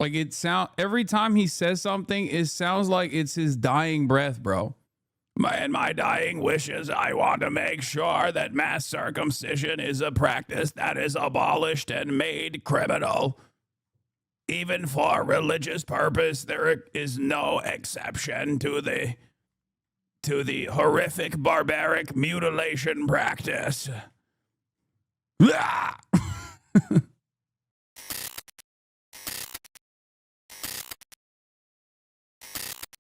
Like every time he says something, it sounds like it's his dying breath, bro. In my dying wishes, I want to make sure that mass circumcision is a practice that is abolished and made criminal. Even for religious purpose, there is no exception to the horrific, barbaric mutilation practice.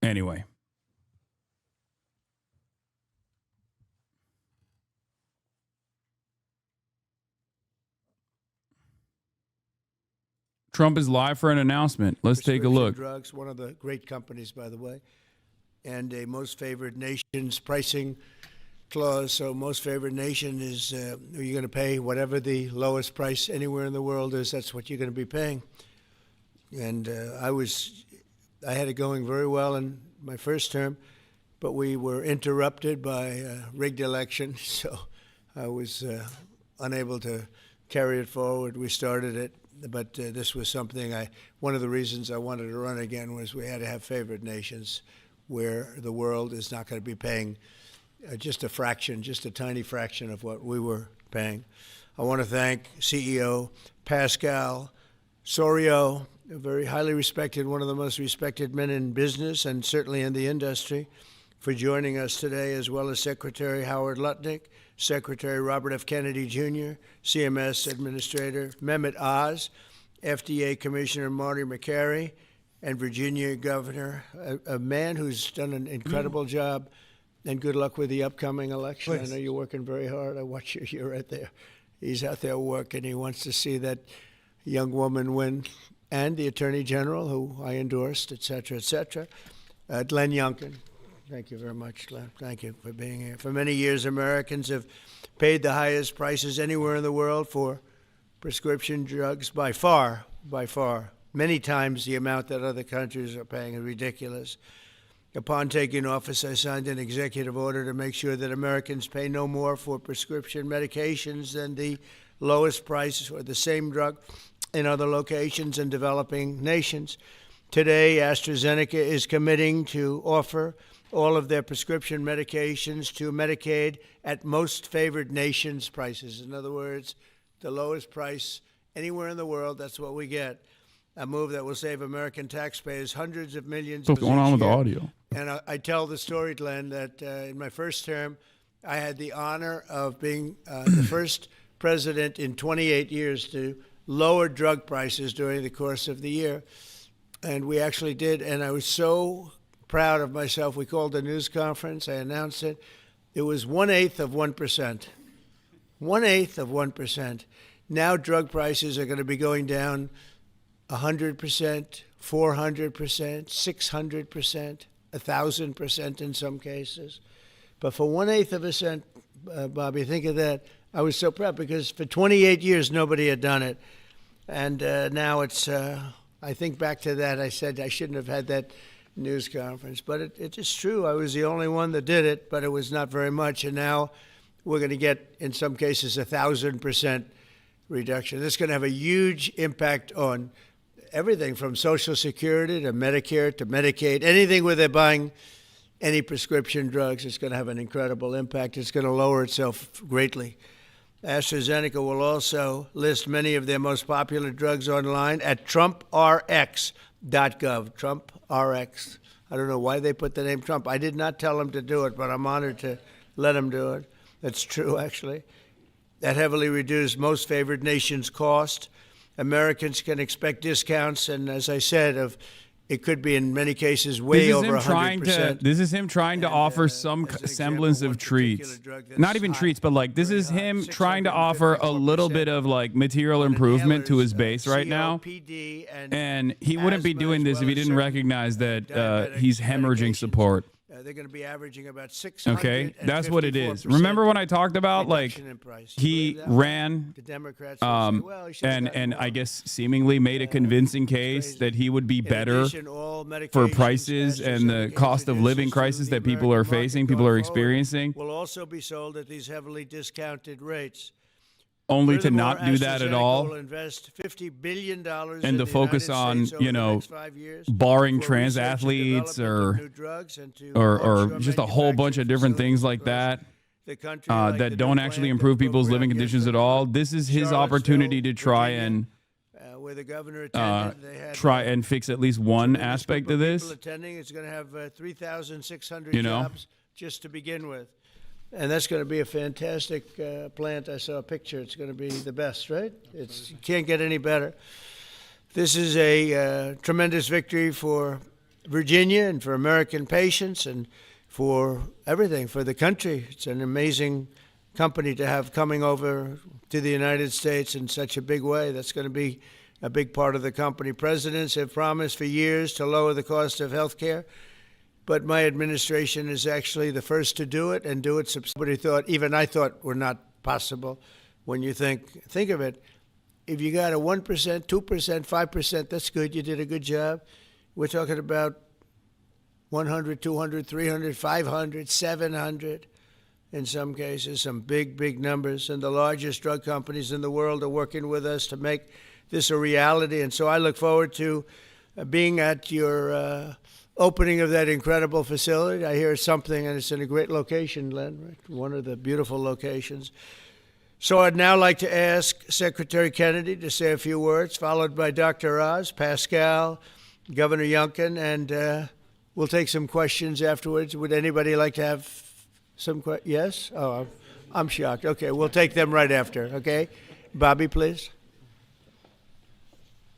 Anyway. Trump is live for an announcement. Let's take a look. Drugs, one of the great companies, by the way, and a most favored nation's pricing clause. So most favored nation is you're going to pay whatever the lowest price anywhere in the world is. That's what you're going to be paying. And I had it going very well in my first term, but we were interrupted by a rigged election, so I was unable to carry it forward. We started it. But this was something one of the reasons I wanted to run again was we had to have favored nations where the world is not going to be paying just a fraction, just a tiny fraction of what we were paying. I want to thank CEO Pascal Soriot, a very highly respected, one of the most respected men in business and certainly in the industry, for joining us today, as well as Secretary Howard Lutnick, Secretary Robert F. Kennedy Jr., CMS Administrator Mehmet Oz, FDA Commissioner Marty McCary, and Virginia Governor, a man who's done an incredible job, and good luck with the upcoming election. Please. I know you're working very hard. I watch you. You're right there. He's out there working. He wants to see that young woman win, and the Attorney General, who I endorsed, et cetera, et cetera. Glenn Youngkin. Thank you very much, Glenn. Thank you for being here. For many years, Americans have paid the highest prices anywhere in the world for prescription drugs by far, many times the amount that other countries are paying is ridiculous. Upon taking office, I signed an executive order to make sure that Americans pay no more for prescription medications than the lowest price for the same drug in other locations in developing nations. Today, AstraZeneca is committing to offer all of their prescription medications to Medicaid at most favored nations prices. In other words, the lowest price anywhere in the world, that's what we get. A move that will save American taxpayers hundreds of millions. What's going on with the audio? And I tell the story, Glenn, that in my first term, I had the honor of being the first president in 28 years to lower drug prices during the course of the year. And we actually did, and I was so proud of myself. We called a news conference. I announced it. It was 1/8 of 1%. 1/8 of 1%. Now drug prices are going to be going down 100%, 400%, 600%, 1,000% in some cases. But for 1/8 of a cent, Bobby, think of that. I was so proud because for 28 years, nobody had done it. And now it's, I think back to that, I said I shouldn't have had that news conference, but it is true. I was the only one that did it, but it was not very much. And now we're going to get, in some cases, 1,000% reduction. This is going to have a huge impact on everything from Social Security to Medicare to Medicaid, anything where they're buying any prescription drugs. It's going to have an incredible impact. It's going to lower itself greatly. AstraZeneca will also list many of their most popular drugs online at TrumpRx.gov. TrumpRx. I don't know why they put the name Trump. I did not tell them to do it, but I'm honored to let them do it. That's true, actually. That heavily reduced most favored nations cost. Americans can expect discounts, and as I said, it could be in many cases way over 100%. This is him trying to offer some semblance of treats. Not even treats, but like this is him trying to offer a little bit of like material improvement to his base right now. And he wouldn't be doing this if he didn't recognize that he's hemorrhaging support. They're going to be averaging about 600. Okay, that's what it is. Remember when I talked about like he ran and I guess seemingly made a convincing case that he would be better for prices and the cost of living crisis that people are facing, people are experiencing. Will also be sold at these heavily discounted rates. only to Furthermore, not do that at AstraZeneca all, will invest $50 billion and to focus on, you know, barring trans athletes or just a whole bunch of different things like that that don't actually improve people's living conditions at all. This is his opportunity to try and where the governor attended, they had try and fix at least one aspect of this. attending. It's going to have 3,600 You know? jobs just to begin with. And that's going to be a fantastic plant. I saw a picture. It's going to be the best, right? You can't get any better. This is a tremendous victory for Virginia and for American patients and for everything, for the country. It's an amazing company to have coming over to the United States in such a big way. That's going to be a big part of the company. Presidents have promised for years to lower the cost of health care. But my administration is actually the first to do it and do it. Somebody thought, even I thought, were not possible. When you think of it, if you got a 1%, 2%, 5%, that's good. You did a good job. We're talking about 100, 200, 300, 500, 700 in some cases, some big, big numbers. And the largest drug companies in the world are working with us to make this a reality. And so I look forward to being at your opening of that incredible facility. I hear something, and it's in a great location, Len, right? One of the beautiful locations. So I'd now like to ask Secretary Kennedy to say a few words, followed by Dr. Oz, Pascal, Governor Youngkin, and we'll take some questions afterwards. Would anybody like to have some questions? Yes? Oh, I'm shocked. Okay, we'll take them right after, okay? Bobby, please.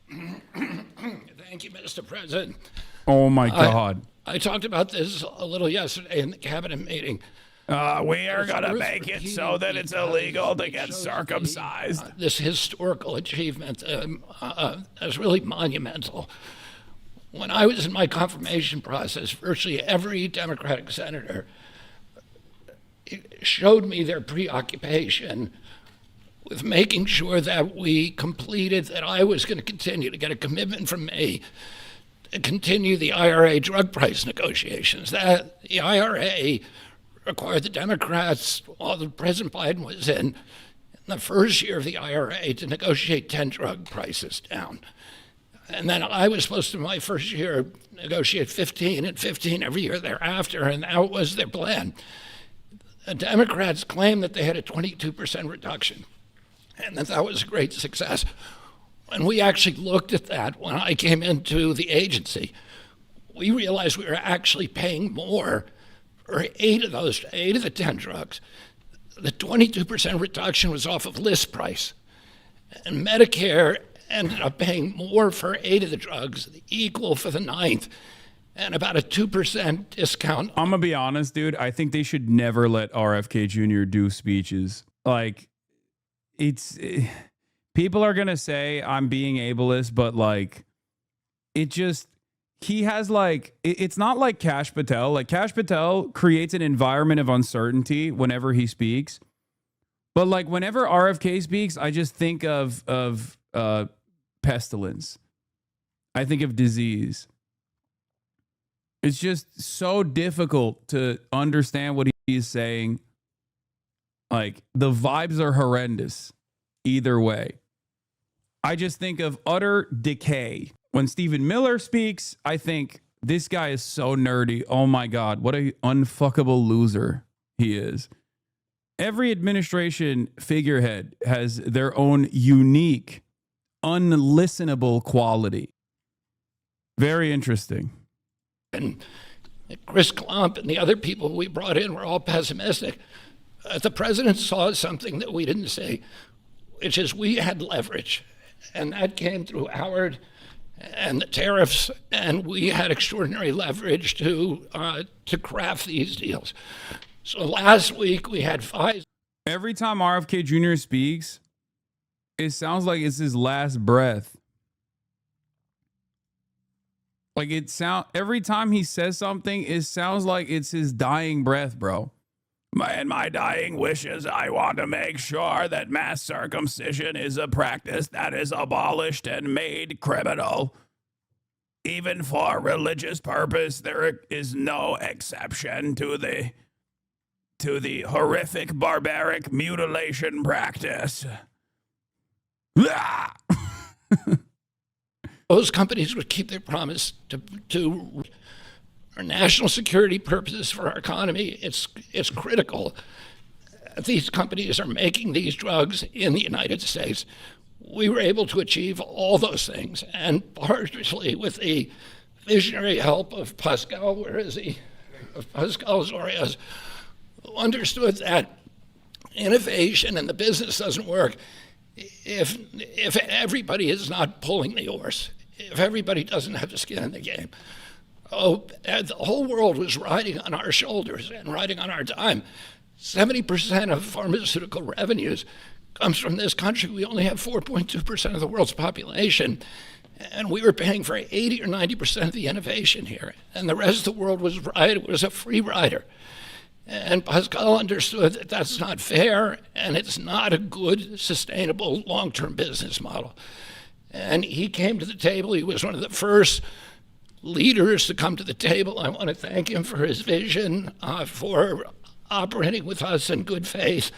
Thank you, Mr. President. Oh, my God. I talked about this a little yesterday in the cabinet meeting. We are going to make it so that it's illegal to get circumcised. This historical achievement is really monumental. When I was in my confirmation process, virtually every Democratic senator showed me their preoccupation with making sure that we completed, that I was going to continue to get a commitment from me to continue the IRA drug price negotiations. That the IRA required the Democrats, while President Biden was in the first year of the IRA, to negotiate 10 drug prices down. And then I was supposed to, my first year, negotiate 15 and 15 every year thereafter, and that was their plan. The Democrats claimed that they had a 22% reduction, and that was a great success. When we actually looked at that, when I came into the agency, we realized we were actually paying more for 8 of the 10 drugs. The 22% reduction was off of list price. And Medicare ended up paying more for 8 of the drugs, equal for the 9th, and about a 2% discount. I'm going to be honest, dude. I think they should never let RFK Jr. do speeches. Like, people are going to say I'm being ableist, but like, he has like, it's not like Kash Patel. Like, Kash Patel creates an environment of uncertainty whenever he speaks. But like, whenever RFK speaks, I just think of pestilence. I think of disease. It's just so difficult to understand what he's saying. Like, the vibes are horrendous either way. I just think of utter decay. When Stephen Miller speaks, I think this guy is so nerdy. Oh my God, what a unfuckable loser he is. Every administration figurehead has their own unique, unlistenable quality. Very interesting. And Chris Klump and the other people we brought in were all pessimistic. The president saw something that we didn't see, which is we had leverage. And that came through Howard and the tariffs, and we had extraordinary leverage to craft these deals. So last week we had Pfizer. Every time RFK Jr. speaks, it sounds like it's his last breath. Like, every time he says something, it sounds like it's his dying breath, bro. In my dying wishes, I want to make sure that mass circumcision is a practice that is abolished and made criminal. Even for religious purpose, there is no exception to the horrific, barbaric mutilation practice. Those companies would keep their promise to our national security purposes for our economy. It's critical. These companies are making these drugs in the United States. We were able to achieve all those things, and partially with the visionary help of Pascal, where is he? Of Pascal Zorias, who understood that innovation and the business doesn't work if everybody is not pulling the oars, if everybody doesn't have the skin in the game. The whole world was riding on our shoulders and riding on our dime. 70% of pharmaceutical revenues comes from this country. We only have 4.2% of the world's population, and we were paying for 80 or 90% of the innovation here, and the rest of the world was a free rider. And Pascal understood that that's not fair, and it's not a good, sustainable, long-term business model. And he came to the table. He was one of the first leaders to come to the table. I want to thank him for his vision, for operating with us in good faith.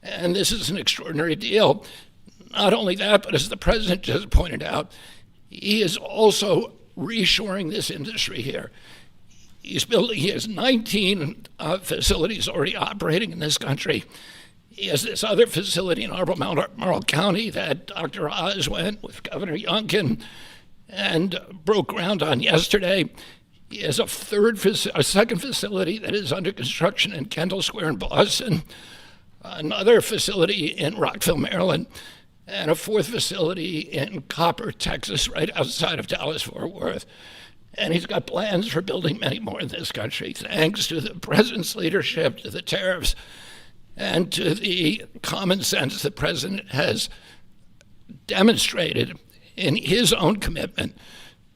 And this is an extraordinary deal. Not only that, but as the president just pointed out, he is also reshoring this industry here. He has 19 facilities already operating in this country. He has this other facility in Albemarle County that Dr. Oz went with Governor Youngkin and broke ground on yesterday. He has a second facility that is under construction in Kendall Square in Boston, another facility in Rockville, Maryland, and a fourth facility in Copper, Texas, right outside of Dallas-Fort Worth. And he's got plans for building many more in this country, thanks to the president's leadership, to the tariffs, and to the common sense the president has demonstrated in his own commitment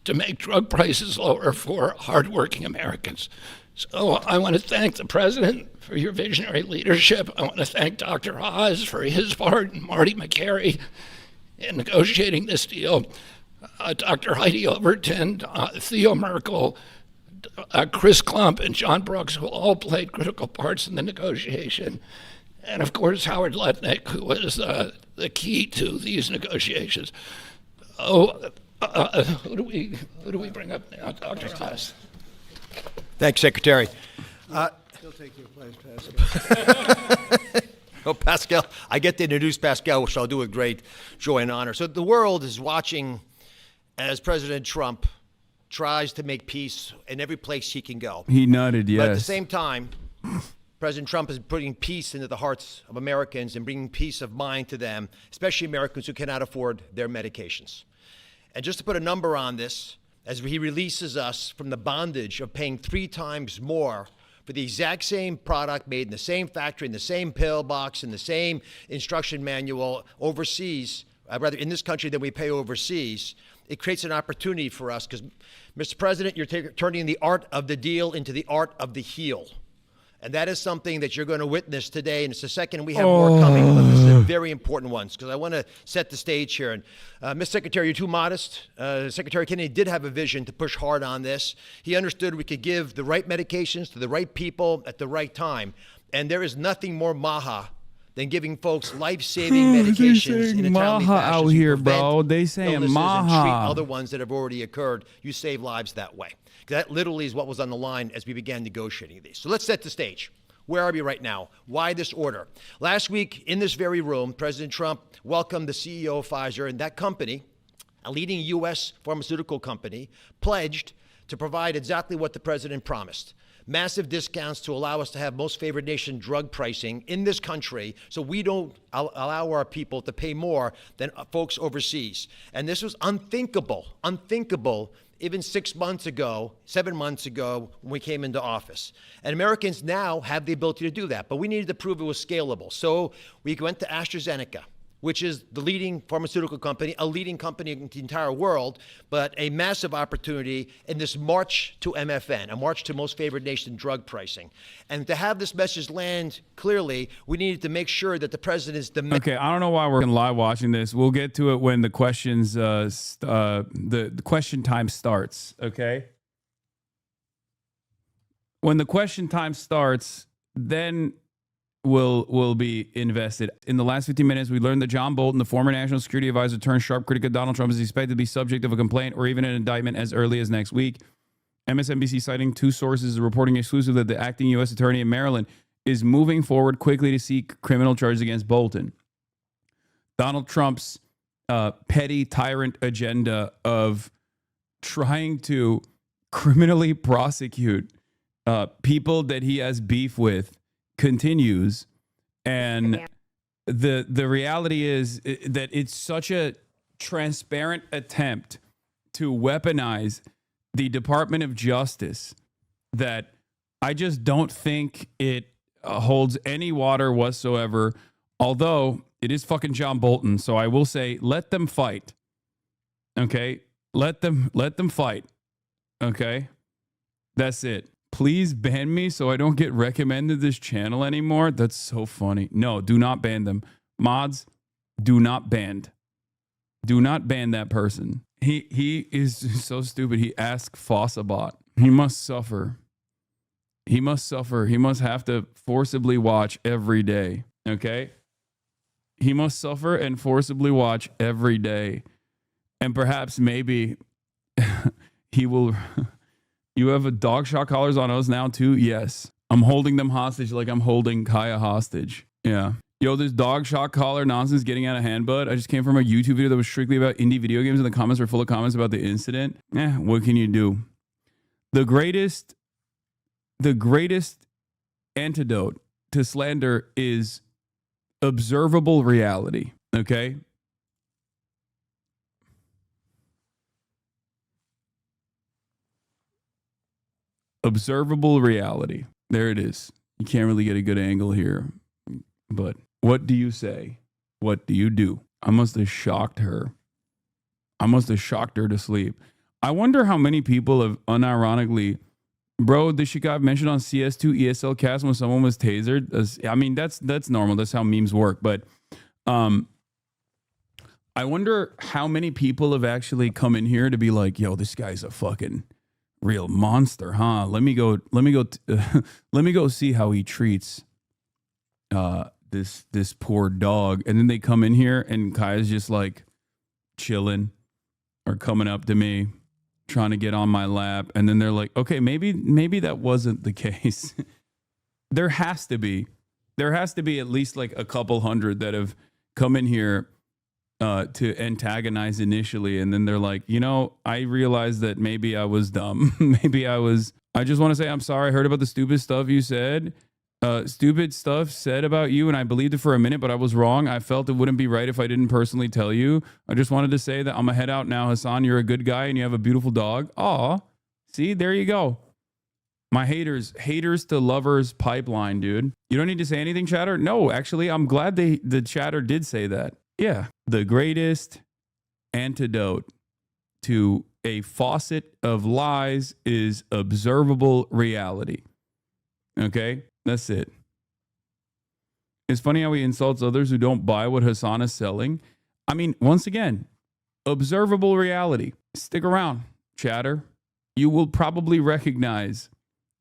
to make drug prices lower for hardworking Americans. So I want to thank the president for your visionary leadership. I want to thank Dr. Oz for his part, and Marty McCary in negotiating this deal. Dr. Heidi Overton, Theo Merkel, Chris Klump, and John Brooks, who all played critical parts in the negotiation. And of course, Howard Lutnick, who was the key to these negotiations. Who do we bring up now? Dr. Oz. Thanks, Secretary. He'll take your place, Pascal. Oh, Pascal, I get to introduce Pascal, which I'll do with great joy and honor. So the world is watching as President Trump tries to make peace in every place he can go. He nutted, yes. But at the same time, President Trump is putting peace into the hearts of Americans and bringing peace of mind to them, especially Americans who cannot afford their medications. And just to put a number on this, as he releases us from the bondage of paying 3 times more for the exact same product made in the same factory, in the same pill box, in the same instruction manual overseas, rather in this country than we pay overseas, it creates an opportunity for us because, Mr. President, you're turning the art of the deal into the art of the heel. And that is something that you're going to witness today. And it's the second, we have more coming, but this is a very important one because I want to set the stage here. And Mr. Secretary, you're too modest. Secretary Kennedy did have a vision to push hard on this. He understood we could give the right medications to the right people at the right time. And there is nothing more maha than giving folks life-saving medications in a timely maha fashion. out You here, prevent bro. They saying illnesses maha. and treat other ones that have already occurred. You save lives that way. That literally is what was on the line as we began negotiating these. So let's set the stage. Where are we right now? Why this order? Last week, in this very room, President Trump welcomed the CEO of Pfizer, and that company, a leading U.S. pharmaceutical company, pledged to provide exactly what the president promised. Massive discounts to allow us to have most favored nation drug pricing in this country so we don't allow our people to pay more than folks overseas. And this was unthinkable even 6 months ago, 7 months ago, when we came into office. And Americans now have the ability to do that, but we needed to prove it was scalable. So we went to AstraZeneca, which is the leading pharmaceutical company, a leading company in the entire world, but a massive opportunity in this march to MFN, a march to most favored nation drug pricing. And to have this message land clearly, we needed to make sure that the president's Okay, I don't know why we're live watching this. We'll get to it when the questions, the question time starts, okay? When the question time starts, then will be invested. In the last 15 minutes, we learned that John Bolton, the former national security advisor turned sharp critic of Donald Trump, is expected to be subject of a complaint or even an indictment as early as next week. MSNBC, citing two sources, reporting exclusively that the acting U.S. attorney in Maryland is moving forward quickly to seek criminal charges against Bolton. Donald Trump's petty tyrant agenda of trying to criminally prosecute people that he has beef with continues, and the reality is that it's such a transparent attempt to weaponize the Department of Justice that I just don't think it holds any water whatsoever, although it is fucking John Bolton, so I will say let them fight. Okay? Let them fight. Okay? That's it. Please ban me so I don't get recommended this channel anymore. That's so funny. No, do not ban them. Mods, do not ban. Do not ban that person. He is so stupid. He asked Fossabot. He must suffer. He must suffer. He must have to forcibly watch every day. Okay? He must suffer and forcibly watch every day. And perhaps maybe he will... You have a dog shot collars on us now too? Yes. I'm holding them hostage like I'm holding Kaya hostage. Yeah. Yo, this dog shot collar nonsense getting out of hand, bud. I just came from a YouTube video that was strictly about indie video games, and the comments were full of comments about the incident. What can you do? The greatest antidote to slander is observable reality. Okay? Observable reality. There it is. You can't really get a good angle here. But what do you say? What do you do? I must have shocked her. I must have shocked her to sleep. I wonder how many people have unironically, bro, this shit got mentioned on CS2 ESL cast when someone was tasered. I mean, that's normal. That's how memes work. But I wonder how many people have actually come in here to be like, yo, this guy's a fucking real monster, huh? Let me go see how he treats this poor dog. And then they come in here and Kaya's just like chilling or coming up to me trying to get on my lap, and then they're like, okay, maybe that wasn't the case. There has to be at least like a couple hundred that have come in here to antagonize initially, and then they're like, I realized that maybe I was dumb. I just want to say I'm sorry. I heard about the stupid stuff you said. Stupid stuff said about you, and I believed it for a minute, but I was wrong. I felt it wouldn't be right if I didn't personally tell you. I just wanted to say that I'm gonna head out now. Hassan, you're a good guy and you have a beautiful dog. Aw, see, there you go. My haters to lovers pipeline, dude. You don't need to say anything, chatter. No, actually, I'm glad the chatter did say that. Yeah. The greatest antidote to a faucet of lies is observable reality. Okay? That's it. It's funny how he insults others who don't buy what Hassan is selling. I mean, once again, observable reality. Stick around, chatter. You will probably recognize.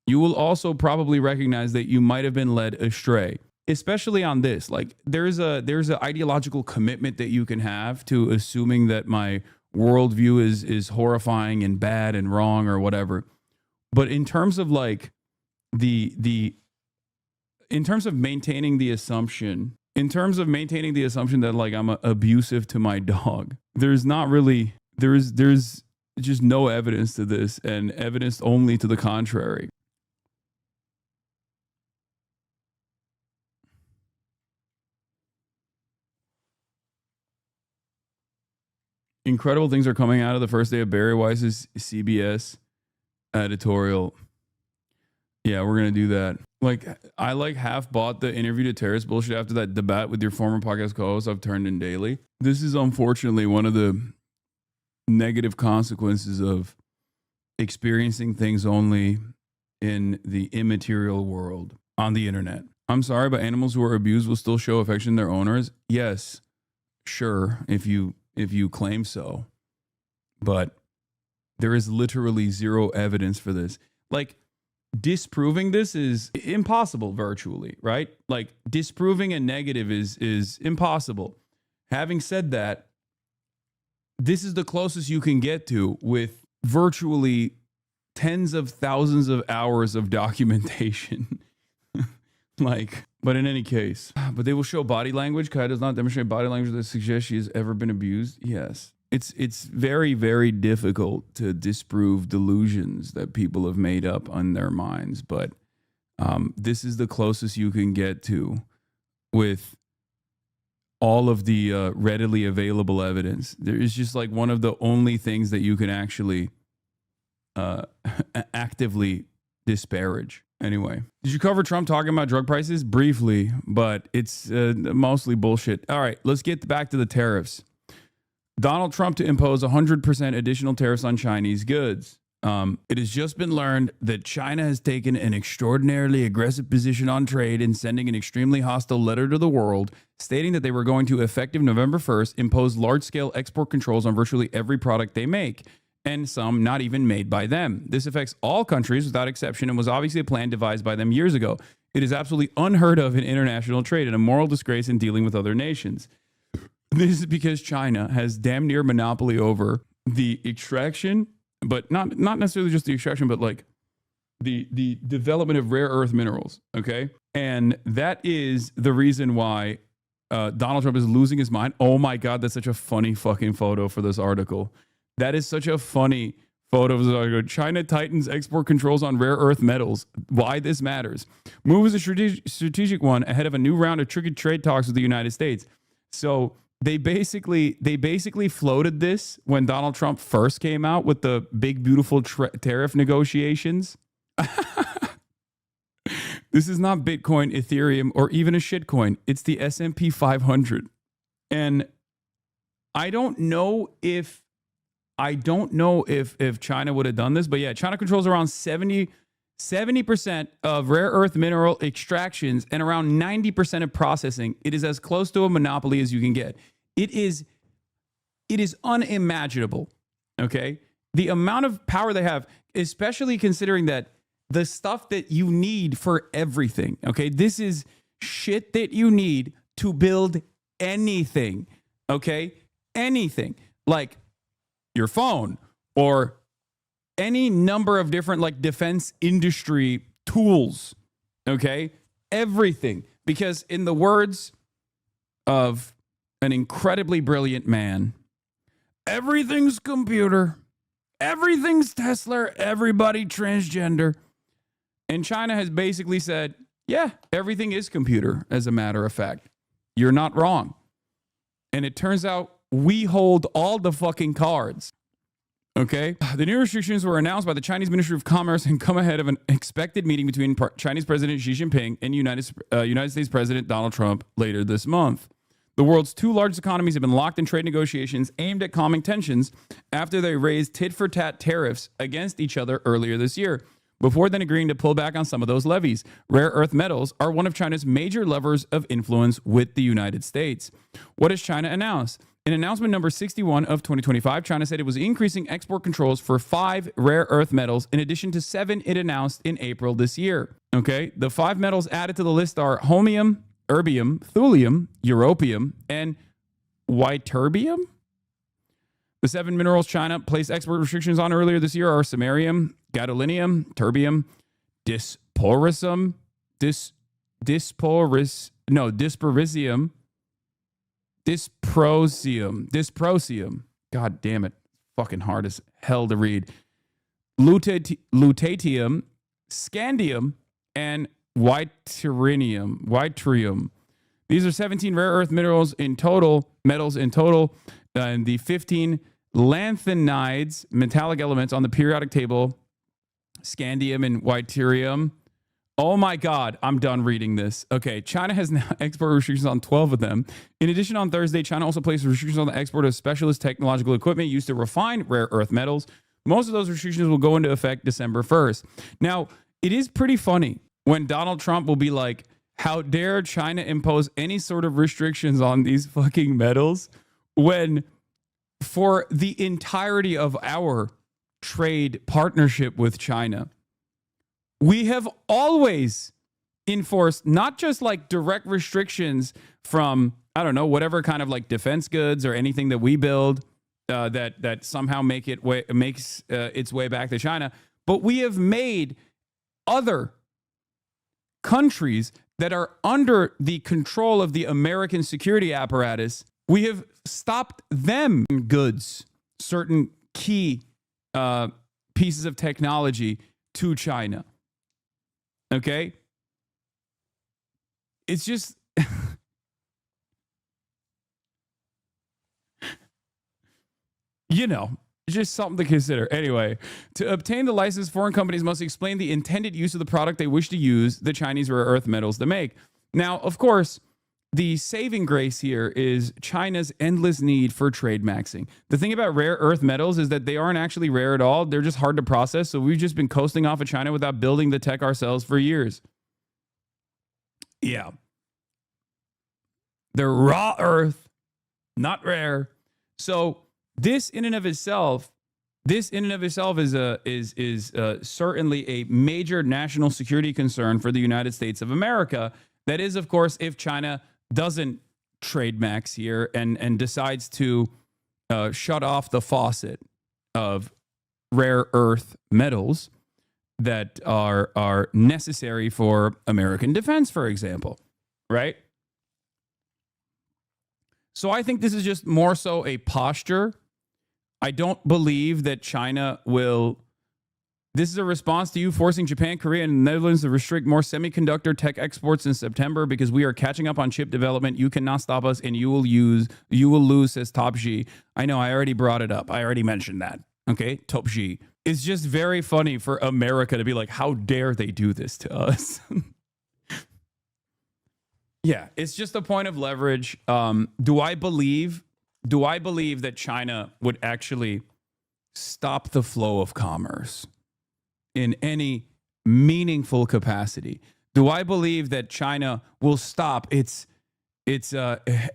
You will also probably recognize that you might have been led astray. Especially on this, like there's an ideological commitment that you can have to assuming that my worldview is horrifying and bad and wrong or whatever. But in terms of like in terms of maintaining the assumption that like I'm abusive to my dog, there's just no evidence to this, and evidence only to the contrary. Incredible things are coming out of the first day of Barry Weiss's CBS editorial. Yeah, we're going to do that. Like, I like half bought the interview to terrorist bullshit after that debate with your former podcast co-host I've turned in daily. This is unfortunately one of the negative consequences of experiencing things only in the immaterial world on the internet. I'm sorry, but animals who are abused will still show affection to their owners. Yes, sure, if you claim so, but there is literally zero evidence for this. Like, disproving this is impossible virtually, right? Like disproving a negative is impossible. Having said that, this is the closest you can get to with virtually tens of thousands of hours of documentation. But in any case, but they will show body language. Kai does not demonstrate body language that suggests she has ever been abused. Yes. It's very, very difficult to disprove delusions that people have made up on their minds. But this is the closest you can get to with all of the readily available evidence. There is just like one of the only things that you can actually actively disparage. Anyway, did you cover Trump talking about drug prices? Briefly, but it's mostly bullshit. All right, let's get back to the tariffs. Donald Trump to impose 100% additional tariffs on Chinese goods. It has just been learned that China has taken an extraordinarily aggressive position on trade in sending an extremely hostile letter to the world, stating that they were going to, effective November 1st, impose large-scale export controls on virtually every product they make, and some not even made by them. This affects all countries without exception and was obviously a plan devised by them years ago. It is absolutely unheard of in international trade and a moral disgrace in dealing with other nations. This is because China has damn near monopoly over the extraction, but not necessarily just the extraction, but like the development of rare earth minerals, okay? And that is the reason why Donald Trump is losing his mind. Oh my God, that's such a funny fucking photo for this article. That is such a funny photo of this article. China tightens export controls on rare earth metals. Why this matters. Move is a strategic one ahead of a new round of tricky trade talks with the United States. So they basically floated this when Donald Trump first came out with the big, beautiful tariff negotiations. This is not Bitcoin, Ethereum, or even a shitcoin. It's the S&P 500. And I don't know if China would have done this, but yeah, China controls around 70% of rare earth mineral extractions and around 90% of processing. It is as close to a monopoly as you can get. It is unimaginable, okay? The amount of power they have, especially considering that the stuff that you need for everything, okay? This is shit that you need to build anything, okay? Anything. Like your phone or any number of different like defense industry tools, okay? Everything. Because in the words of an incredibly brilliant man, everything's computer, everything's Tesla, everybody transgender. And China has basically said, yeah, everything is computer, as a matter of fact. You're not wrong. And it turns out we hold all the fucking cards. Okay. The new restrictions were announced by the Chinese Ministry of Commerce and come ahead of an expected meeting between Chinese President Xi Jinping and United States President Donald Trump later this month. The world's two largest economies have been locked in trade negotiations aimed at calming tensions after they raised tit-for-tat tariffs against each other earlier this year, before then agreeing to pull back on some of those levies. Rare earth metals are one of China's major levers of influence with the United States. What has China announced? In announcement number 61 of 2025, China said it was increasing export controls for 5 rare earth metals in addition to 7 it announced in April this year. Okay, the 5 metals added to the list are holmium, erbium, thulium, europium, and ytterbium. The 7 minerals China placed export restrictions on earlier this year are samarium, gadolinium, terbium, dysprosium, dysprosium. God damn it. Fucking hard as hell to read. Lutetium, scandium, and yttrium. These are 17 rare earth metals in total, and the 15 lanthanides, metallic elements on the periodic table, scandium and yttrium. Oh my God, I'm done reading this. Okay, China has now export restrictions on 12 of them. In addition, on Thursday, China also placed restrictions on the export of specialist technological equipment used to refine rare earth metals. Most of those restrictions will go into effect December 1st. Now, it is pretty funny when Donald Trump will be like, how dare China impose any sort of restrictions on these fucking metals, when for the entirety of our trade partnership with China, We have always enforced not just like direct restrictions from, I don't know, whatever kind of like defense goods or anything that we build that somehow makes its way back to China, but we have made other countries that are under the control of the American security apparatus, we have stopped them goods, certain key pieces of technology to China. Okay? It's just... you know, just something to consider. Anyway, to obtain the license, foreign companies must explain the intended use of the product they wish to use the Chinese rare earth metals to make. Now, of course, the saving grace here is China's endless need for trade maxing. The thing about rare earth metals is that they aren't actually rare at all. They're just hard to process. So we've just been coasting off of China without building the tech ourselves for years. Yeah. They're raw earth, not rare. So this in and of itself is certainly a major national security concern for the United States of America. That is, of course, if China doesn't trade max here and decides to shut off the faucet of rare earth metals that are necessary for American defense, for example, right? So I think this is just more so a posture. I don't believe that China will... This is a response to you forcing Japan, Korea, and the Netherlands to restrict more semiconductor tech exports in September because we are catching up on chip development. You cannot stop us, and you will lose, says Top G. I know, I already brought it up. I already mentioned that. Okay, Top G. It's just very funny for America to be like, how dare they do this to us? Yeah, it's just a point of leverage. Do I believe that China would actually stop the flow of commerce in any meaningful capacity? Do I believe that China will stop its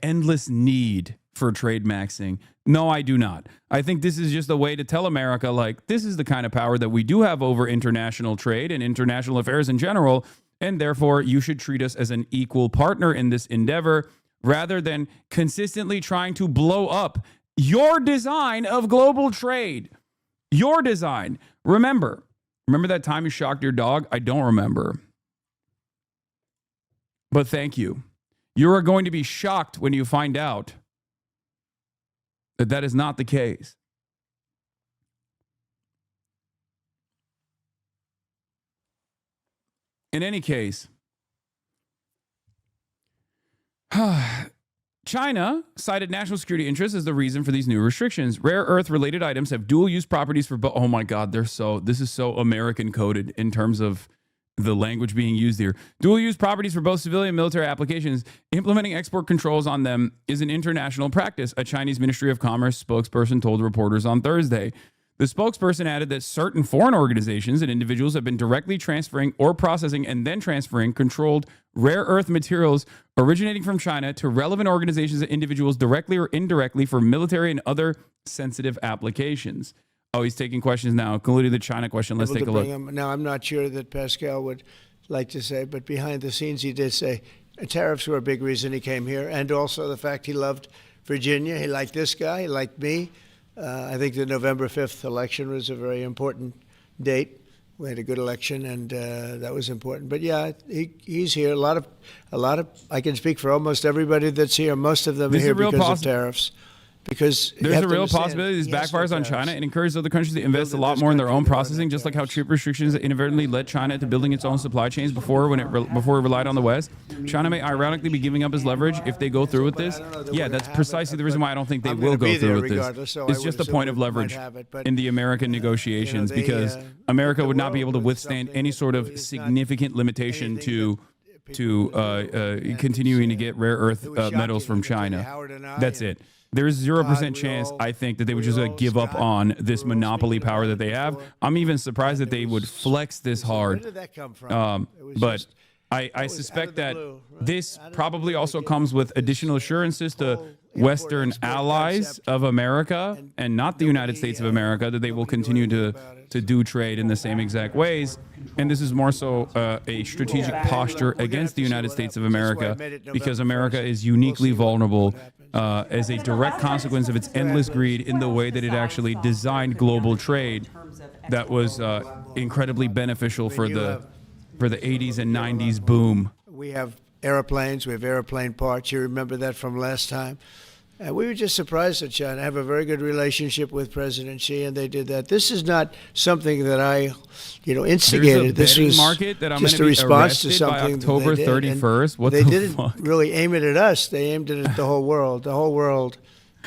endless need for trade maxing? No, I do not. I think this is just a way to tell America, like, this is the kind of power that we do have over international trade and international affairs in general, and therefore you should treat us as an equal partner in this endeavor rather than consistently trying to blow up your design of global trade. Your design. Remember that time you shocked your dog? I don't remember. But thank you. You are going to be shocked when you find out that that is not the case. In any case, China cited national security interests as the reason for these new restrictions. Rare earth related items have dual use properties for both. Oh my God, this is so American coded in terms of the language being used here. Dual use properties for both civilian and military applications. Implementing export controls on them is an international practice, a Chinese Ministry of Commerce spokesperson told reporters on Thursday. The spokesperson added that certain foreign organizations and individuals have been directly transferring or processing and then transferring controlled rare earth materials originating from China to relevant organizations and individuals directly or indirectly for military and other sensitive applications. Oh, he's taking questions now, including the China question. Let's take a look. Now, I'm not sure that Pascal would like to say, but behind the scenes, he did say tariffs were a big reason he came here, and also the fact he loved Virginia. He liked this guy. He liked me. I think the November 5th election was a very important date. We had a good election, and that was important. But yeah, he's here. A lot of. I can speak for almost everybody that's here. Most of them are here because of tariffs. Because there's a real possibility this backfires on China and encourages other countries to invest a lot more in their own processing, just like how chip restrictions inadvertently led China to building its own supply chains before it relied on the West. China may ironically be giving up its leverage if they go through with this. Yeah, that's precisely the reason why I don't think they will go through with this. It's just a point of leverage in the American negotiations because America would not be able to withstand any sort of significant limitation to continuing to get rare earth metals from China. That's it. There's 0% chance, I think, that they would just give up on this monopoly power that they have. I'm even surprised that they would flex this hard. Where did that come from? But I was out suspect of the that blue, right? this Out of the probably blue, also they came comes up with with additional this assurances to whole Western import-export allies concept. of America and not the United nobody, States of America that they will nobody knew continue anything to about it, to so. do trade in the same exact ways. And this is more so a strategic Yeah, posture we're gonna against have the to see United what States of happens. That's why I America made it because November America 1st. is We'll uniquely see vulnerable what as a direct consequence of its endless greed in the way that it actually designed global trade that was incredibly beneficial for the 80s and 90s boom. We have airplanes, we have airplane parts. You remember that from last time. And we were just surprised at China. I have a very good relationship with President Xi, and they did that. This is not something that I, instigated. There's a This betting was market that I'm just a gonna be response to arrested by something that October they did. And 31st. What they the didn't fuck? really aim it at us. They aimed it at the whole world. The whole world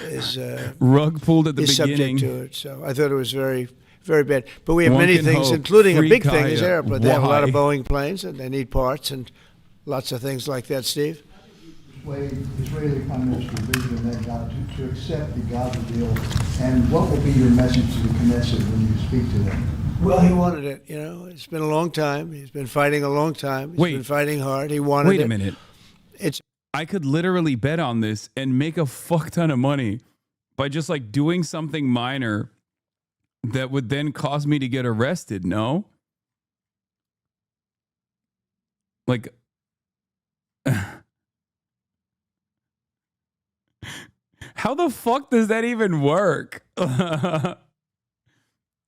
is Rug pulled at the is beginning. subject to it. So I thought it was very, very bad. But we have One many can things, hope. including a Free big thing is Kaya. airplanes. They have a lot of Why? Boeing planes, and they need parts and lots of things like that, Steve. Israeli Prime Minister Benjamin Netanyahu to accept the Gaza deal, and what will be your message to the Knesset when you speak to them? Well, he wanted it. It's been a long time. He's been fighting a long time. He's Wait. been fighting hard. He wanted it. Wait a minute. It's I could literally bet on this and make a fuck ton of money by just like doing something minor that would then cause me to get arrested. No? Like, how the fuck does that even work?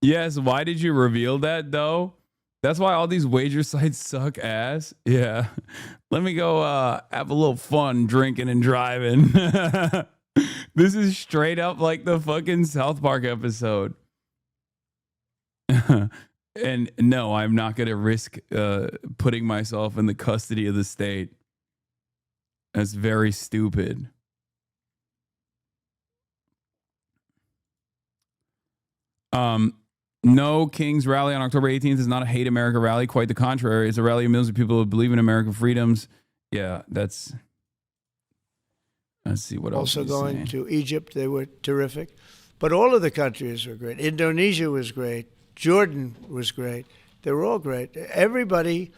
Yes, why did you reveal that though? That's why all these wager sites suck ass. Yeah. Let me go have a little fun drinking and driving. This is straight up like the fucking South Park episode. And no, I'm not going to risk putting myself in the custody of the state. That's very stupid. No, King's rally on October 18th is not a hate America rally. Quite the contrary. It's a rally of millions of people who believe in American freedoms. Yeah, that's... Let's see what else also he's going saying. to Egypt. They were terrific. But all of the countries were great. Indonesia was great. Jordan was great. They were all great. Everybody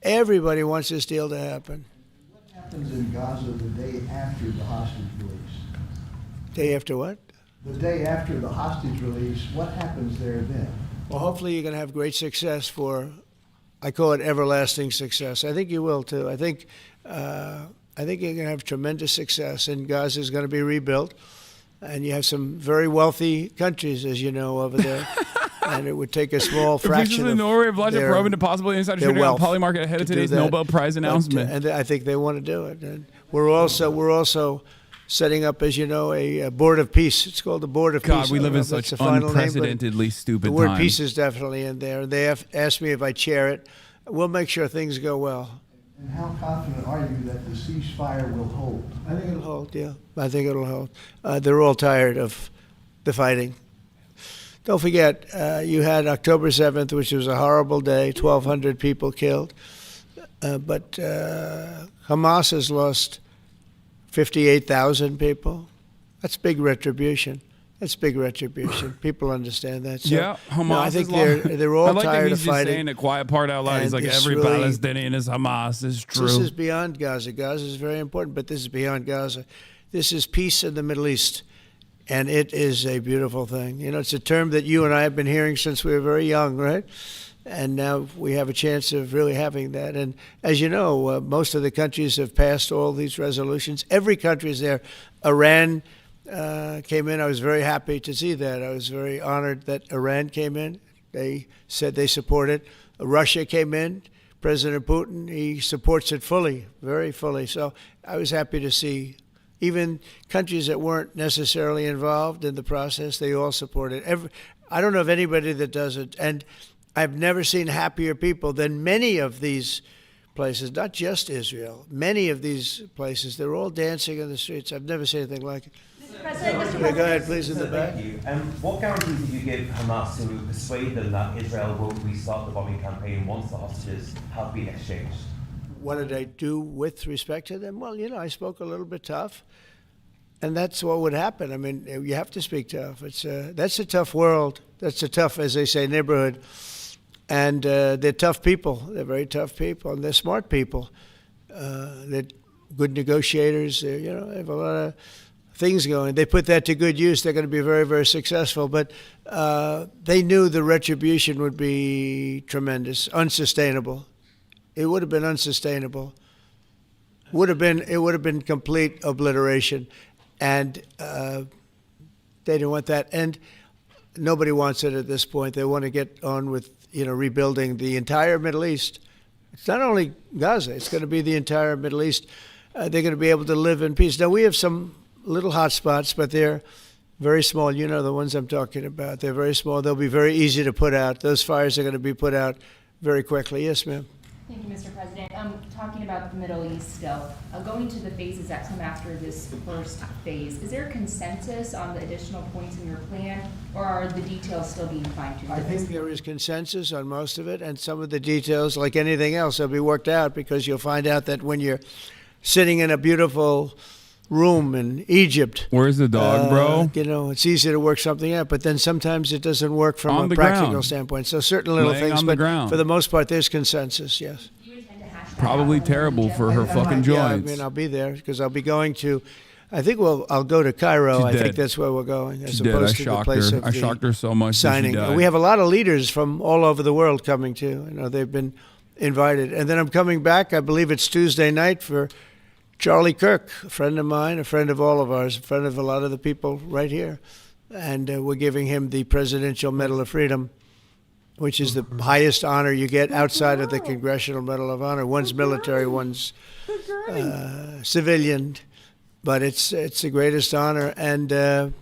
wants this deal to happen. What happens in Gaza the day after the hostage release? Day after what? The day after the hostage release, what happens there then? Well, hopefully you're going to have great success I call it everlasting success. I think you will too. I think you're going to have tremendous success, and Gaza is going to be rebuilt. And you have some very wealthy countries, as you know, over there. And it would take a small The fraction pieces of Norway have launched a their- probe into possible insider their trading on wealth Poly Market ahead of to do today's that. Nobel Prize announcement. And I think they want to do it. And we're also setting up, as you know, a board of peace. It's called the Board of Peace. God, we I live don't in know if that's such the final name, but unprecedentedly stupid the word times. peace is definitely in there. They have asked me if I chair it. We'll make sure things go well. And how confident are you that the ceasefire will hold? I think it'll hold, yeah. I think it'll hold. They're all tired of the fighting. Don't forget, you had October 7th, which was a horrible day, 1,200 people killed. But Hamas has lost 58,000 people. That's big retribution. That's big retribution. People understand that. So, Yeah, Hamas no, I think is they're I all like that tired he's of just fighting. saying the quiet part out loud. He's And like, it's every really- Palestinian is Hamas. This is true. This is beyond Gaza. Gaza is very important, but this is beyond Gaza. This is peace in the Middle East, and it is a beautiful thing. It's a term that you and I have been hearing since we were very young, right? And now we have a chance of really having that. And as you know, most of the countries have passed all these resolutions. Every country is there. Iran came in. I was very happy to see that. I was very honored that Iran came in. They said they support it. Russia came in. President Putin, he supports it fully, very fully. So I was happy to see even countries that weren't necessarily involved in the process, they all support it. I don't know of anybody that does it. And I've never seen happier people than many of these places, not just Israel. Many of these places, they're all dancing in the streets. I've never seen anything like it. Mr. President, Yeah, go ahead, please, in the Sir, back. Thank you. What guarantees did you give Hamas to persuade them that Israel will restart the bombing campaign once the hostages have been exchanged? What did I do with respect to them? Well, I spoke a little bit tough, and that's what would happen. I mean, you have to speak tough. That's a tough world. That's a tough, as they say, neighborhood. And they're tough people. They're very tough people, and they're smart people. They're good negotiators. They have a lot of things going. They put that to good use. They're going to be very, very successful. But they knew the retribution would be tremendous, unsustainable. It would have been unsustainable. It would have been complete obliteration, and they didn't want that. And nobody wants it at this point. They want to get on with rebuilding the entire Middle East. It's not only Gaza. It's going to be the entire Middle East. They're going to be able to live in peace. Now, we have some little hot spots, but they're very small. You know the ones I'm talking about. They're very small. They'll be very easy to put out. Those fires are going to be put out very quickly. Yes, ma'am. Thank you, Mr. President. Talking about the Middle East still, going to the phases that come after this first phase, is there a consensus on the additional points in your plan, or are the details still being fine-tuned? I think there is consensus on most of it, and some of the details, like anything else, will be worked out, because you'll find out that when you're sitting in a beautiful room in Egypt. Where's the dog, bro? It's easy to work something out, but then sometimes it doesn't work from On a the practical ground. standpoint. So certain little Laying things, on the but ground. for the most part, there's consensus, yes. Do you intend to hash that Probably out? terrible for her fucking Yeah, I joints. mean, I'll be there, because I'll be going to, I'll go to Cairo. She's I think dead. that's where we're going, as She did. I opposed to the shocked place her. of I the shocked her so much that she signing. died. We have a lot of leaders from all over the world coming too. They've been invited. And then I'm coming back, I believe it's Tuesday night, for Charlie Kirk, a friend of mine, a friend of all of ours, a friend of a lot of the people right here. And we're giving him the Presidential Medal of Freedom, which is the highest honor you get outside of the Congressional Medal of Honor. One's military, one's civilian, but it's the greatest honor. And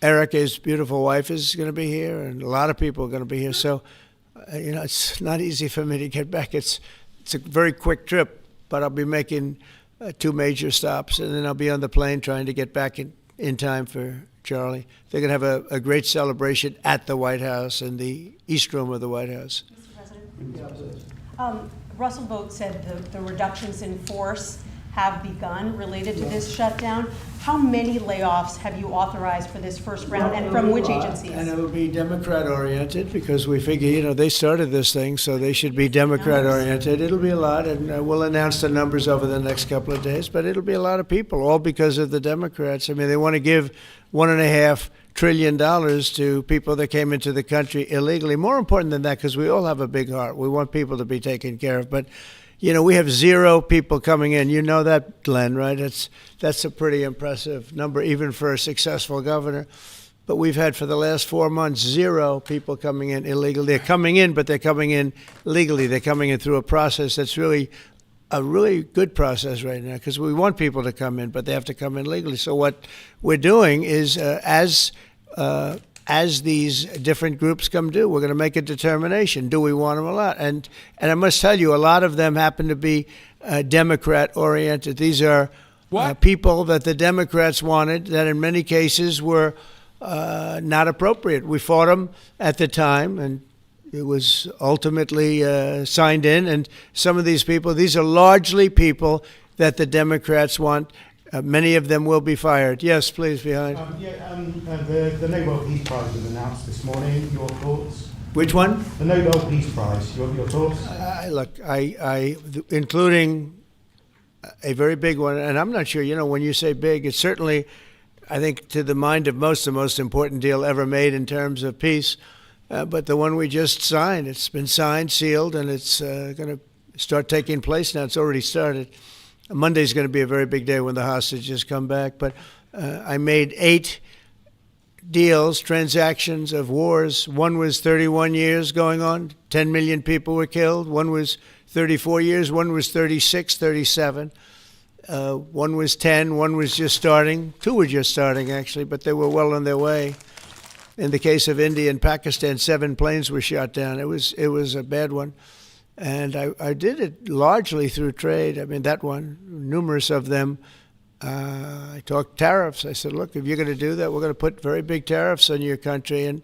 Erica's beautiful wife is going to be here, and a lot of people are going to be here. So, it's not easy for me to get back. It's a very quick trip, but I'll be making 2 major stops, and then I'll be on the plane trying to get back in time for Charlie. They're going to have a great celebration at the White House, in the East Room of the White House. Mr. President? Russell Vogt said the reductions in force have begun related to this shutdown. How many layoffs have you authorized for this first round, and from which agencies? And it'll be Democrat-oriented, because we figure, they started this thing, so they should be Democrat-oriented. It'll be a lot, and we'll announce the numbers over the next couple of days, but it'll be a lot of people, all because of the Democrats. I mean, they want to give $1.5 trillion to people that came into the country illegally. More important than that, because we all have a big heart. We want people to be taken care of, but we have 0 people coming in. You know that, Glenn, right? That's a pretty impressive number, even for a successful governor. But we've had, for the last 4 months, 0 people coming in illegally. They're coming in, but they're coming in legally. They're coming in through a process that's really a really good process right now, because we want people to come in, but they have to come in legally. So what we're doing is, as these different groups come due, we're going to make a determination. Do we want them a lot? And I must tell you, a lot of them happen to be Democrat-oriented. These are people that the Democrats wanted, that in many cases were not appropriate. We fought them at the time, and it was ultimately signed in. And some of these people, these are largely people that the Democrats want. Many of them will be fired. Yes, please, behind. The Nobel Peace Prize was announced this morning. Your thoughts? Which one? The Nobel Peace Prize. Your thoughts? Look, including a very big one, and I'm not sure, when you say big, it's certainly, I think, to the mind of most, the most important deal ever made in terms of peace. But the one we just signed, it's been signed, sealed, and it's going to start taking place now. It's already started. Monday's going to be a very big day when the hostages come back. But I made 8 deals, transactions of wars. One was 31 years going on. 10 million people were killed. One was 34 years. One was 36, 37. One was 10. One was just starting. 2 were just starting, actually, but they were well on their way. In the case of India and Pakistan, 7 planes were shot down. It was a bad one. And I did it largely through trade. I mean, that one, numerous of them. I talked tariffs. I said, look, if you're going to do that, we're going to put very big tariffs on your country. And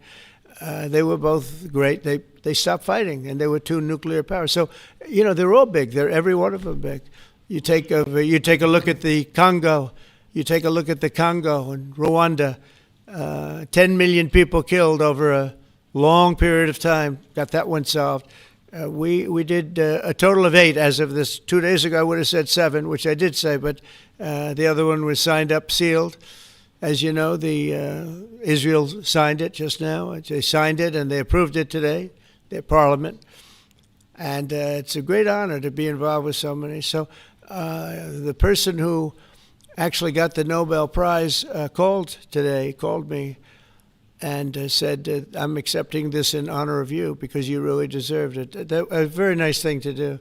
they were both great. They stopped fighting, and there were 2 nuclear powers. So, they're all big. They're every one of them big. You take a look at the Congo. You take a look at the Congo and Rwanda. 10 million people killed over long period of time. Got that one solved. We did a total of 8 as of this. 2 days ago, I would have said 7, which I did say, but the other one was signed up, sealed. As you know, Israel signed it just now. They signed it and they approved it today, their parliament. And it's a great honor to be involved with so many. So the person who actually got the Nobel Prize called me and said, I'm accepting this in honor of you because you really deserved it. A very nice thing to do.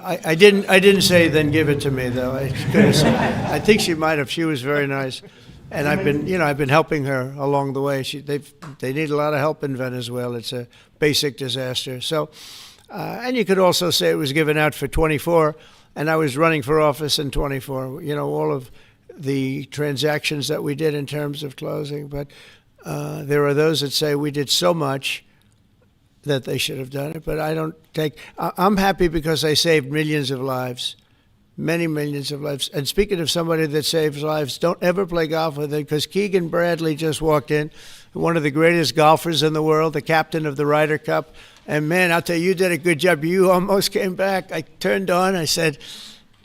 I didn't say then give it to me though. I think she might have. She was very nice, and I've been helping her along the way. They need a lot of help in Venezuela. It's a basic disaster. So, and you could also say it was given out for 24, and I was running for office in 24. All of the transactions that we did in terms of closing, but there are those that say we did so much that they should have done it, but I'm happy because I saved millions of lives, many millions of lives. And speaking of somebody that saves lives, don't ever play golf with him because Keegan Bradley just walked in, one of the greatest golfers in the world, the captain of the Ryder Cup. And man, I'll tell you did a good job. You almost came back. I turned on, I said,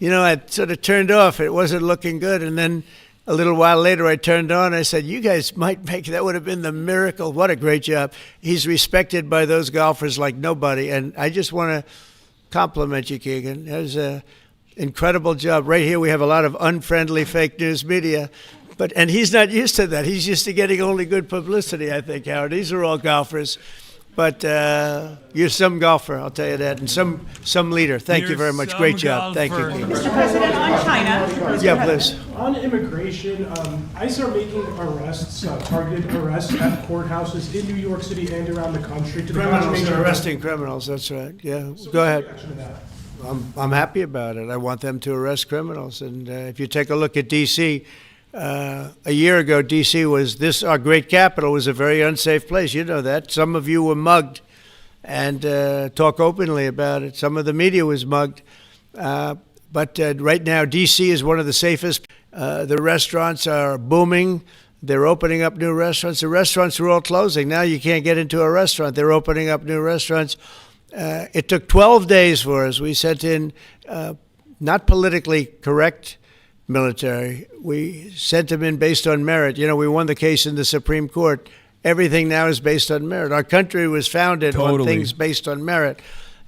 I sort of turned off. It wasn't looking good. And then a little while later, I turned on. I said, you guys might make that would have been the miracle. What a great job. He's respected by those golfers like nobody. And I just want to compliment you, Keegan. That was an incredible job. Right here, we have a lot of unfriendly fake news media. And he's not used to that. He's used to getting only good publicity, I think, Howard. These are all golfers. But you're some golfer, I'll tell you that, and some leader. Thank you very much. Great job. Thank you. Mr. President, on China. Yeah, please. On immigration, ICE are making arrests, targeted arrests at courthouses in New York City and around the country. Criminals are arresting criminals, that's right. Yeah, go ahead. I'm happy about it. I want them to arrest criminals. And if you take a look at D.C., a year ago, D.C. our great capital was a very unsafe place. You know that. Some of you were mugged and talk openly about it. Some of the media was mugged. But right now, D.C. is one of the safest. The restaurants are booming. They're opening up new restaurants. The restaurants are all closing. Now you can't get into a restaurant. They're opening up new restaurants. It took 12 days for us. We sent in not politically correct military. We sent them in based on merit. We won the case in the Supreme Court. Everything now is based on merit. Our country was founded on things based on merit.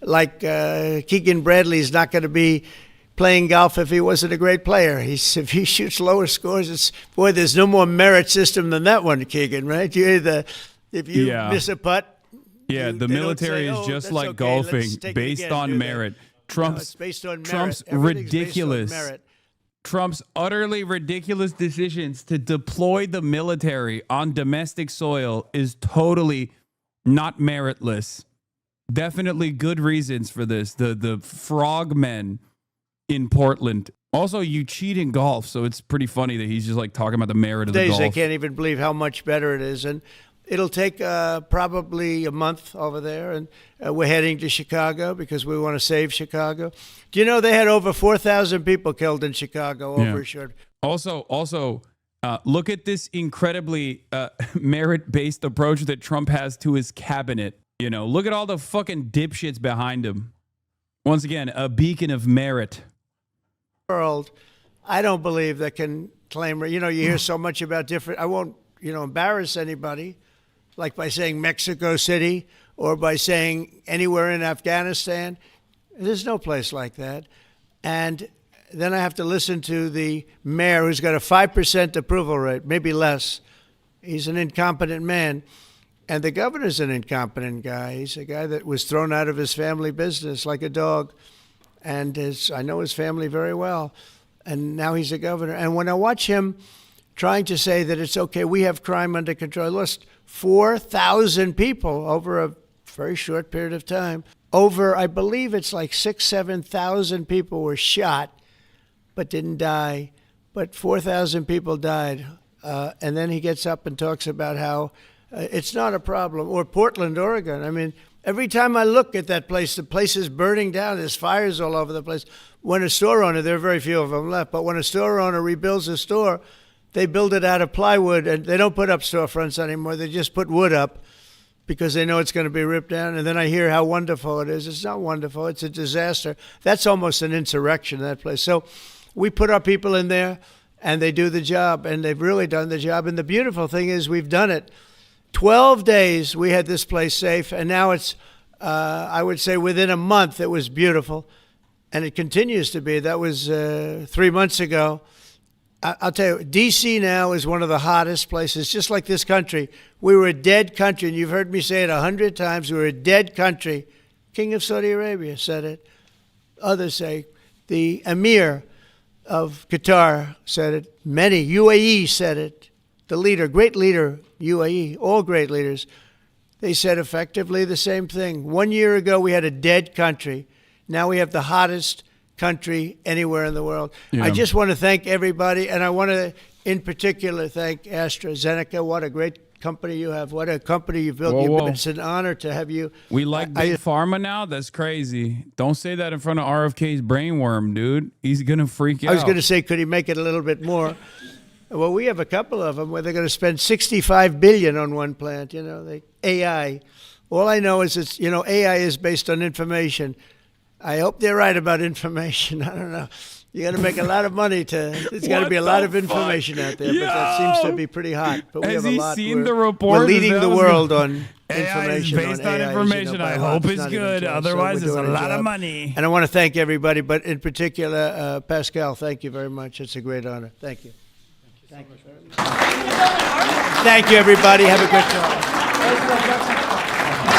Like Keegan Bradley's not going to be playing golf if he wasn't a great player. If he shoots lower scores, there's no more merit system than that one, Keegan, right? If you miss a putt. Yeah, the military is just like golfing, based on merit. Trump's ridiculous. Trump's utterly ridiculous decisions to deploy the military on domestic soil is totally not meritless. Definitely good reasons for this. The frogmen in Portland. Also, you cheat in golf, so it's pretty funny that he's just like talking about the merit of the golf. I can't even believe how much better it is. And it'll take probably a month over there, and we're heading to Chicago because we want to save Chicago. Do you know they had over 4,000 people killed in Chicago over a short? Also, look at this incredibly merit-based approach that Trump has to his cabinet. Look at all the fucking dipshits behind him. Once again, a beacon of merit. World, I don't believe that can claim. You hear so much about different. I won't, embarrass anybody, like by saying Mexico City or by saying anywhere in Afghanistan. There's no place like that. And then I have to listen to the mayor who's got a 5% approval rate, maybe less. He's an incompetent man. And the governor's an incompetent guy. He's a guy that was thrown out of his family business like a dog. And I know his family very well. And now he's a governor. And when I watch him trying to say that it's okay, we have crime under control, lost 4,000 people over a very short period of time. I believe it's like 7,000 people were shot but didn't die. But 4,000 people died. And then he gets up and talks about how it's not a problem. Or Portland, Oregon. I mean, every time I look at that place, the place is burning down. There's fires all over the place. When a store owner, there are very few of them left, but when a store owner rebuilds a store, they build it out of plywood, and they don't put up storefronts anymore. They just put wood up. because they know it's going to be ripped down. And then I hear how wonderful it is. It's not wonderful. It's a disaster. That's almost an insurrection, that place. So we put our people in there, and they do the job, and they've really done the job. And the beautiful thing is we've done it. 12 days we had this place safe, and now it's, I would say within a month, it was beautiful. And it continues to be. That was 3 months ago. I'll tell you, D.C. now is one of the hottest places, just like this country. We were a dead country, and you've heard me say it 100 times. We were a dead country. King of Saudi Arabia said it. Others say. The Emir of Qatar said it. Many. UAE said it. The leader, great leader, UAE, all great leaders. They said effectively the same thing. 1 year ago, we had a dead country. Now we have the hottest country anywhere in the world. Yeah. I just want to thank everybody, and I want to, in particular, thank AstraZeneca. What a great company you have. What a company you've built. Whoa, whoa. It's an honor to have you. We like big pharma now? That's crazy. Don't say that in front of RFK's brainworm, dude. He's going to freak out. I was going to say, could he make it a little bit more? Well, we have a couple of them where they're going to spend $65 billion on one plant, AI. All I know is it's, AI is based on information. I hope they're right about information. I don't know. You got to make a lot of money there's got to be a lot of information out there, but that seems to be pretty hot. But we Has have a he lot. seen the report? We're leading the world on AI is information. based on AI, information. I hope it's not good. even close. So Otherwise, we're there's a doing lot of job. money. And I want to thank everybody, but in particular, Pascal, thank you very much. It's a great honor. Thank you. Thank you very much. Thank you, everybody. Have a good time.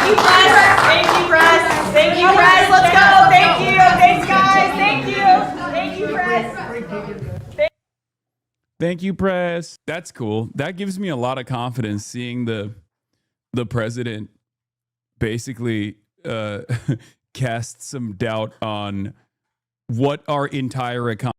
Thank you, press. Thank you, press. Thank you, press. Let's go. Thank you. Thanks, guys. Thank you. Thank you, press. Thank you, press. That's cool. That gives me a lot of confidence seeing the president basically cast some doubt on what our entire economy